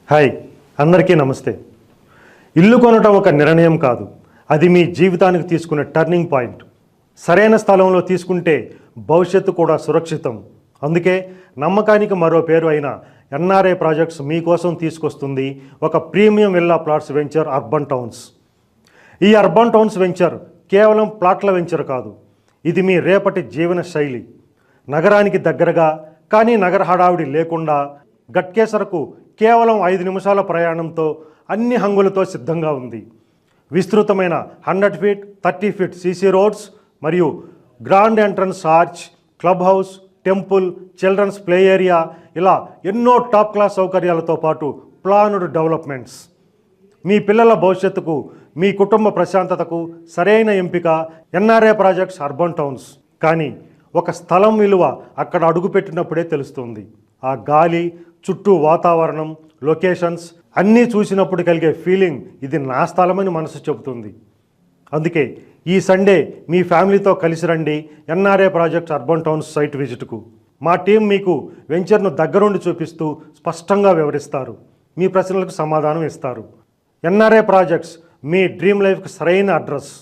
Hi, అందరికీ నమస్తే. ఇల్లు కొనటం ఒక నిర్ణయం కాదు, అది మీ జీవితానికి తీసుకునే టర్నింగ్ పాయింట్. సరైన స్థలంలో తీసుకుంటే భవిష్యత్తు కూడా సురక్షితం. అందుకే నమ్మకానికి మరో పేరు అయిన ఎన్ఆర్ఐ ప్రాజెక్ట్స్ మీకోసం తీసుకొస్తుంది ఒక premium villa plots venture urban towns. ఈ అర్బన్ టౌన్స్ వెంచర్ కేవలం ప్లాట్ల వెంచర్ కాదు, ఇది మీ రేపటి జీవన శైలి. నగరానికి దగ్గరగా కానీ నగర హడావిడి లేకుండా, గట్కేసరకు కేవలం 5 నిమిషాల ప్రయాణంతో అన్ని హంగులతో సిద్ధంగా ఉంది. విస్తృతమైన 100 ఫీట్ 30 ఫీట్ సీసీ రోడ్స్ మరియు grand entrance arch, club house, temple, children's play area, ఇలా ఎన్నో టాప్ క్లాస్ సౌకర్యాలతో పాటు ప్లానుడ్ డెవలప్మెంట్స్. మీ పిల్లల భవిష్యత్తుకు, మీ కుటుంబ ప్రశాంతతకు సరైన ఎంపిక ఎన్ఆర్ఐ ప్రాజెక్ట్స్ అర్బన్ టౌన్స్. కానీ ఒక స్థలం విలువ అక్కడ అడుగుపెట్టినప్పుడే తెలుస్తుంది. ఆ గాలి, చుట్టూ వాతావరణం, లొకేషన్స్ అన్నీ చూసినప్పుడు కలిగే ఫీలింగ్, ఇది నా స్థలమని మనసు చెబుతుంది. అందుకే ఈ సండే మీ ఫ్యామిలీతో కలిసి రండి NRI projects urban towns site విజిట్కు. మా టీం మీకు వెంచర్ను దగ్గరుండి చూపిస్తూ స్పష్టంగా వివరిస్తారు, మీ ప్రశ్నలకు సమాధానం ఇస్తారు. ఎన్ఆర్ఐ ప్రాజెక్ట్స్ మీ డ్రీమ్ లైఫ్కి సరైన అడ్రస్.